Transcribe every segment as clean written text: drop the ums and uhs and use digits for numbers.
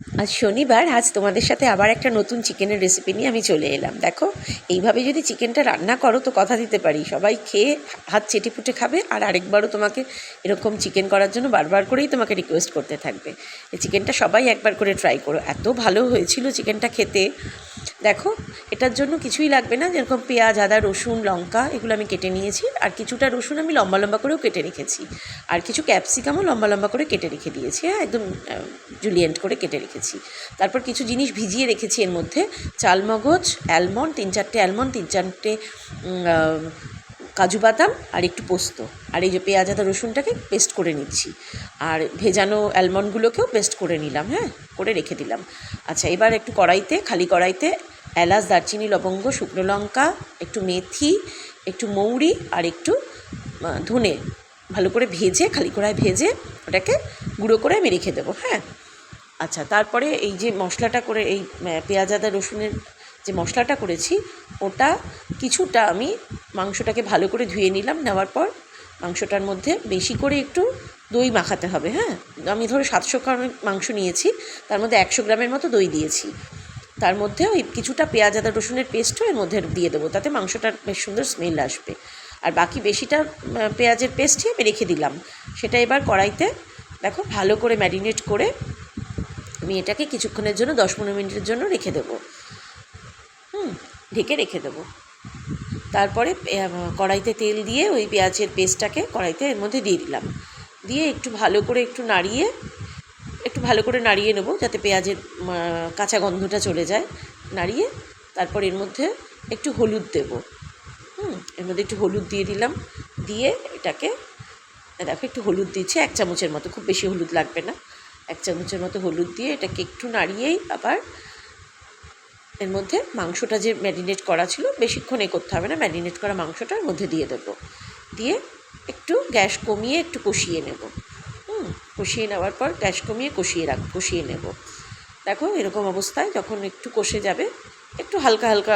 আজ শনিবার, আজ তোমাদের সাথে আবার একটা নতুন চিকেনের রেসিপি নিয়ে আমি চলে এলাম। দেখো, এইভাবে যদি চিকেনটা রান্না করো তো কথা দিতে পারি সবাই খেয়ে হাত চেটেপুটে খাবে, আর আরেকবারও তোমাকে এরকম চিকেন করার জন্য বারবার করেই তোমাকে রিকোয়েস্ট করতে থাকবে। এই চিকেনটা সবাই একবার করে ট্রাই করো, এত ভালো হয়েছিল চিকেনটা খেতে। দেখো, এটার জন্য কিছুই লাগবে না, যেরকম পেঁয়াজ, আদা, রসুন, লঙ্কা এগুলো আমি কেটে নিয়েছি, আর কিছুটা রসুন আমি লম্বা লম্বা করেও কেটে রেখেছি, আর কিছু ক্যাপসিকামও লম্বা লম্বা করে কেটে রেখে দিয়েছি, হ্যাঁ, একদম জুলিয়েন্ট করে কেটে রেখেছি। তারপর কিছু জিনিস ভিজিয়ে রেখেছি এর মধ্যে, চালমগজ, অ্যালমন্ড, 3-4টে অ্যালমন্ড, 3-4টে কাজু বাদাম, আর একটু পোস্ত, আর এই যে পেঁয়াজ, আদা, রসুনটাকে পেস্ট করে নিচ্ছি, আর ভেজানো অ্যালমন্ডগুলোকেও পেস্ট করে নিলাম, হ্যাঁ, করে রেখে দিলাম। আচ্ছা, এবার একটু কড়াইতে, খালি কড়াইতে এলাচ, দারচিনি, লবঙ্গ, শুকনো লঙ্কা, একটু মেথি, একটু মৌরি, আর একটু ধনে ভালো করে ভেজে, খালি কড়াই ভেজে ওটাকে গুঁড়ো করে আমি রেখে দেবো, হ্যাঁ। আচ্ছা, তারপরে এই যে মশলাটা করে, এই পেঁয়াজ, আদা, রসুনের যে মশলাটা করেছি, ওটা কিছুটা আমি মাংসটাকে ভালো করে ধুয়ে নিলাম। নেওয়ার পর মাংসটার মধ্যে বেশি করে একটু দই মাখাতে হবে, হ্যাঁ। আমি ধরো 700 গ্রাম মাংস নিয়েছি, তার মধ্যে 100 গ্রামের মতো দই দিয়েছি। তার মধ্যে ওই কিছুটা পেঁয়াজ, আদা, রসুনের পেস্টও এর মধ্যে দিয়ে দেবো, তাতে মাংসটার বেশ সুন্দর স্মেল আসবে। আর বাকি বেশিটা পেঁয়াজের পেস্টই আমি রেখে দিলাম। সেটা এবার কড়াইতে দেখো ভালো করে ম্যারিনেট করে আমি এটাকে কিছুক্ষণের জন্য 10-15 মিনিটের জন্য রেখে দেবো, ঢেকে রেখে দেবো। তারপরে কড়াইতে তেল দিয়ে ওই পেঁয়াজের পেস্টটাকে কড়াইতে এর মধ্যে দিয়ে দিলাম, দিয়ে একটু ভালো করে নাড়িয়ে নেবো, যাতে পেঁয়াজের কাঁচা গন্ধটা চলে যায়। নাড়িয়ে তারপর এর মধ্যে একটু হলুদ দেবো, এর মধ্যে একটু হলুদ দিয়ে দিলাম। দিয়ে এটাকে দেখো একটু হলুদ দিচ্ছি, 1 চামচের মতো, খুব বেশি হলুদ লাগবে না। 1 চামচের মতো হলুদ দিয়ে এটাকে একটু নাড়িয়েই আবার এর মধ্যে মাংসটা যে ম্যারিনেট করা ছিল, বেশিক্ষণ করতে হবে না, ম্যারিনেট করা মাংসটার মধ্যে দিয়ে দেবো। দিয়ে একটু গ্যাস কমিয়ে একটু কষিয়ে নেব, কষিয়ে নেওয়ার পর গ্যাস কমিয়ে কষিয়ে নেব। দেখো এরকম অবস্থায় যখন একটু কষে যাবে, একটু হালকা হালকা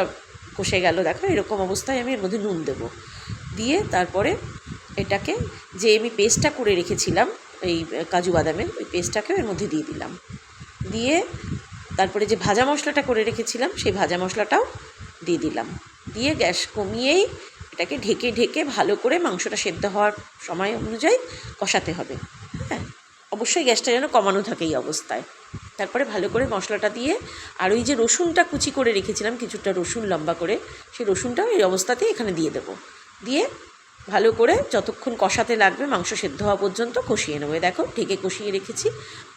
কষে গেল, দেখো এরকম অবস্থায় আমি এর মধ্যে নুন দেব। দিয়ে তারপরে এটাকে যে আমি পেস্টটা করে রেখেছিলাম এই কাজু বাদামের, ওই পেস্টটাকেও এর মধ্যে দিয়ে দিলাম। দিয়ে তারপরে যে ভাজা মশলাটা করে রেখেছিলাম, সেই ভাজা মশলাটাও দিয়ে দিলাম। দিয়ে গ্যাস কমিয়েই এটাকে ঢেকে ঢেকে ভালো করে মাংসটা সেদ্ধ হওয়ার সময় অনুযায়ী কষাতে হবে, হ্যাঁ। অবশ্যই গ্যাসটা যেন কমানো থাকে এই অবস্থায়। তারপরে ভালো করে মশলাটা দিয়ে, আর ওই যে রসুনটা কুচি করে রেখেছিলাম, কিছুটা রসুন লম্বা করে, সেই রসুনটাও এই অবস্থাতেই এখানে দিয়ে দেবো। দিয়ে ভালো করে যতক্ষণ কষাতে লাগবে মাংস সেদ্ধ হওয়া পর্যন্ত কষিয়ে নেবো। দেখো ঢেকে কষিয়ে রেখেছি,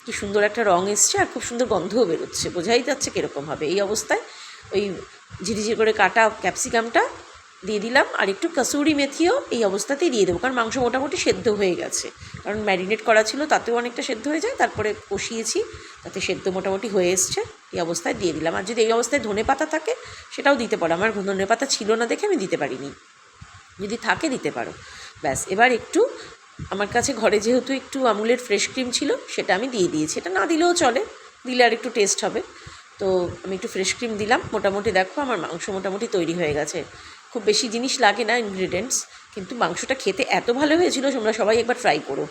কি সুন্দর একটা রঙ এসছে, আর খুব সুন্দর গন্ধও বেরোচ্ছে, বোঝাই যাচ্ছে কীরকম হবে। এই অবস্থায় ওই ঝিরিঝিরি করে কাটা ক্যাপসিকামটা দিয়ে দিলাম, আর একটু কাসুরি মেথিও এই অবস্থাতেই দিয়ে দেবো, কারণ মাংস মোটামুটি সেদ্ধ হয়ে গেছে, কারণ ম্যারিনেট করা ছিল, তাতেও অনেকটা সেদ্ধ হয়ে যায়। তারপরে কষিয়েছি, তাতে সেদ্ধ মোটামুটি হয়ে এসছে, এই অবস্থায় দিয়ে দিলাম। আর যদি এই অবস্থায় ধনে পাতা থাকে সেটাও দিতে পারো, আমার ধনে পাতা ছিল না দেখে আমি দিতে পারিনি, যদি থাকে দিতে পারো। ব্যাস, এবার একটু আমার কাছে ঘরে যেহেতু একটু আমুলের ফ্রেশ ক্রিম ছিল, সেটা আমি দিয়ে দিয়েছি। এটা না দিলেও চলে, দিলে আর একটু টেস্ট হবে। তো আমি একটু ফ্রেশ ক্রিম দিলাম। মোটামুটি দেখো আমার মাংস মোটামুটি তৈরি হয়ে গেছে। খুব বেশি জিনিস লাগে না ইনগ্রিডিয়েন্টস, কিন্তু মাংসটা খেতে এত ভালো হয়েছিল, তোমরা সবাই একবার ট্রাই করো।